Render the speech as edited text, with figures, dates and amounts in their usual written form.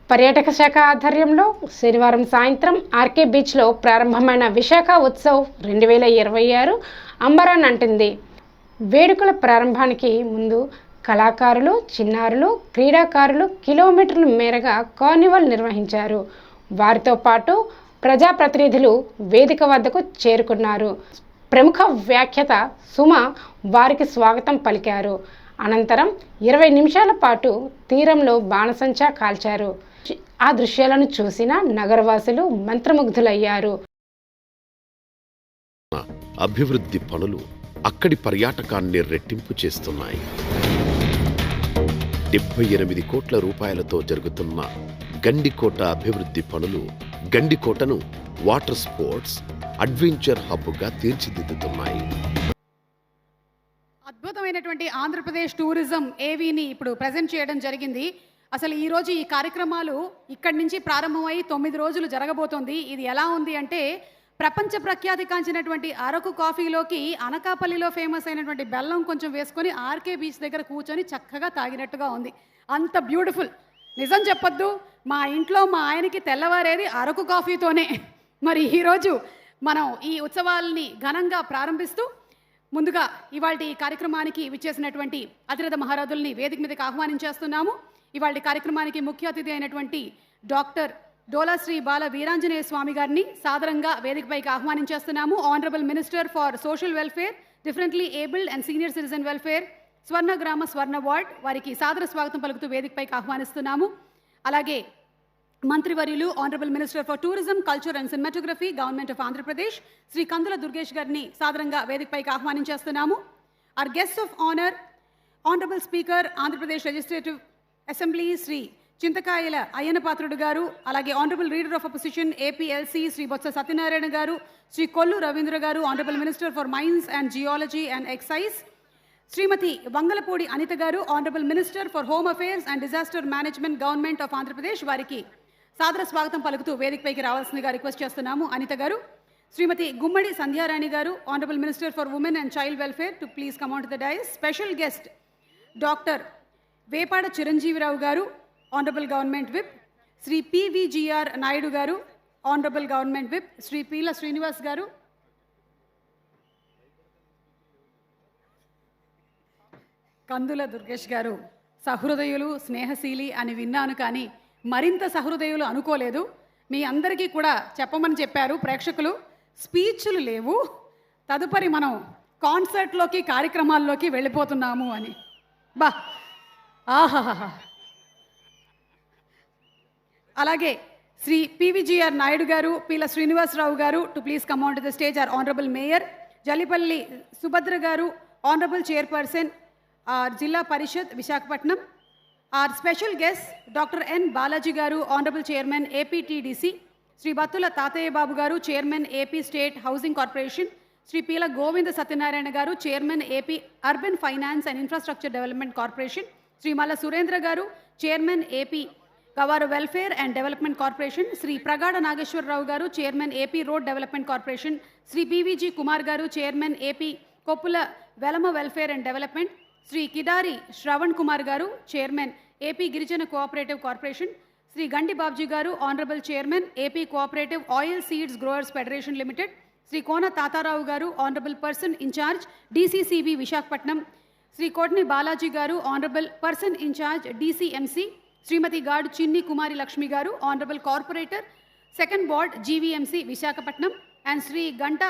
పర్యాటక శాఖ ఆధ్వర్యంలో శనివారం సాయంత్రం ఆర్కే బీచ్లో ప్రారంభమైన విశాఖ ఉత్సవ్ 2026 అంబరాన్ అంటింది. వేడుకల ప్రారంభానికి ముందు కళాకారులు, చిన్నారులు, క్రీడాకారులు కిలోమీటర్ల మేరగా కార్నివాల్ నిర్వహించారు. వారితో పాటు ప్రజాప్రతినిధులు వేదిక వద్దకు చేరుకున్నారు. ప్రముఖ వ్యాఖ్యాత సుమ వారికి స్వాగతం పలికారు. అనంతరం 20 నిమిషాల పాటు తీరంలో బాణసంచా కాల్చారు. ఆ దృశ్యాలను చూసిన నగరవాసులు మంత్రముగ్ధులయ్యారు. అభివృద్ధి పనులు అక్కడి పర్యాటకాన్ని రెట్టింపు చేస్తున్నాయి. 78 కోట్ల రూపాయలతో జరుగుతున్న గండికోట అభివృద్ధి పనులు గండికోటను వాటర్ స్పోర్ట్స్ అడ్వెంచర్ హబ్గా తీర్చిదిద్దుతున్నాయి. అద్భుతమైనటువంటి ఆంధ్రప్రదేశ్ టూరిజం ఏవీని ఇప్పుడు ప్రజెంట్ చేయడం జరిగింది. అసలు ఈరోజు ఈ కార్యక్రమాలు ఇక్కడి నుంచి ప్రారంభమై 9 రోజులు జరగబోతోంది. ఇది ఎలా ఉంది అంటే ప్రపంచ ప్రఖ్యాతి కాంచినటువంటి అరకు కాఫీలోకి అనకాపల్లిలో ఫేమస్ అయినటువంటి బెల్లం కొంచెం వేసుకొని ఆర్కే బీచ్ దగ్గర కూర్చొని చక్కగా తాగినట్టుగా ఉంది. అంత బ్యూటిఫుల్. నిజం చెప్పొద్దు, మా ఇంట్లో మా ఆయనకి తెల్లవారేది అరకు కాఫీతోనే. మరి ఈరోజు మనం ఈ ఉత్సవాలని ఘనంగా ప్రారంభిస్తూ ముందుగా ఇవాళ ఈ కార్యక్రమానికి విచ్చేసినటువంటి అతిరథ మహారథుల్ని వేదిక మీదకి ఆహ్వానించేస్తున్నాము. ఇవాళ కార్యక్రమానికి ముఖ్య అతిథి అయినటువంటి డాక్టర్ డోలా శ్రీ బాల వీరాంజనేయ స్వామి గారిని సాదరంగా వేదికపైకి ఆహ్వానించేస్తున్నాము. Honourable minister for social welfare, differently abled and senior citizen welfare, Swarnagrama Swarna ward వారికి సాదర స్వాగతం పలుకుతూ వేదికపైకి ఆహ్వానిస్తున్నాము. అలాగే మంత్రివర్యులు honourable minister for tourism, culture and cinematography, government of Andhra Pradesh Sri Kandula Durgesh గారిని సాదరంగా వేదికపైకి ఆహ్వానించేస్తున్నాము. Our guest of honour honourable speaker Andhra Pradesh legislative assembly Sri Chintakayala Ayyanna Patrudu గారు, అలాగే honourable leader of opposition APLC Sri Botsa Satyanarayana గారు, శ్రీ కొల్లు రవీంద్ర గారు, honourable minister for mines and geology and excise Srimathi Vangalapudi Anitha గారు, honourable minister for home affairs and disaster management, government of Andhra Pradesh వారికి సాదర స్వాగతం పలుకుతూ వేదికపైకి రావాల్సిందిగా రిక్వెస్ట్ చేస్తున్నాము. అనిత గారు. శ్రీమతి గుమ్మడి సంధ్యారాణి గారు, honourable minister for women and child welfare to please come on to the dais. Special guest doctor Vepada Chiranjeevi Rao గారు, honourable government whip, Sri PVGR Naidu గారు, honourable government whip, Sri Peela Srinivas గారు, కందుల దుర్గేష్ గారు. సహృదయులు, స్నేహశీలి అని విన్నాను, కానీ మరింత సహృదయులు అనుకోలేదు. మీ అందరికీ కూడా చెప్పమని చెప్పారు ప్రేక్షకులు. స్పీచ్లు లేవు, తదుపరి మనం కాన్సర్ట్లోకి కార్యక్రమాల్లోకి వెళ్ళిపోతున్నాము అని. బా ఆహాహా. అలాగే శ్రీ పివిజిఆర్ నాయుడు గారు, పీల శ్రీనివాసరావు గారు to please come on to the stage. Our honourable mayor Jallipalli Subhadra గారు, honourable chairperson Zilla Parishad Visakhapatnam. Our special guest doctor N Balaji గారు, honourable chairman APTDC, Sri Bathula Tatayya Babu గారు, chairman AP state housing corporation, Sri Peela Govinda Satyanarayana గారు, chairman AP urban finance and infrastructure development corporation, Sri Malla Surendra గారు, chairman AP Gavara welfare and development corporation, Sri Pragada Nageswara Rao గారు, chairman AP road development corporation, Sri PVG Kumar గారు, chairman AP Koppula Velama welfare and development, Sri Kidari Sravan Kumar గారు, chairman AP Girijan cooperative corporation, Sri Gandi Babji గారు, honourable chairman AP cooperative oil seeds growers federation limited, Sri Kona Tatarao గారు, honourable person in charge DCCB Visakhapatnam, Sri Kotni Balaji గారు, honourable person in charge DCMC, Srimathi Gadu Chinni Kumari Lakshmi గారు, honourable corporator second ward GVMC Visakhapatnam, and Shri గంట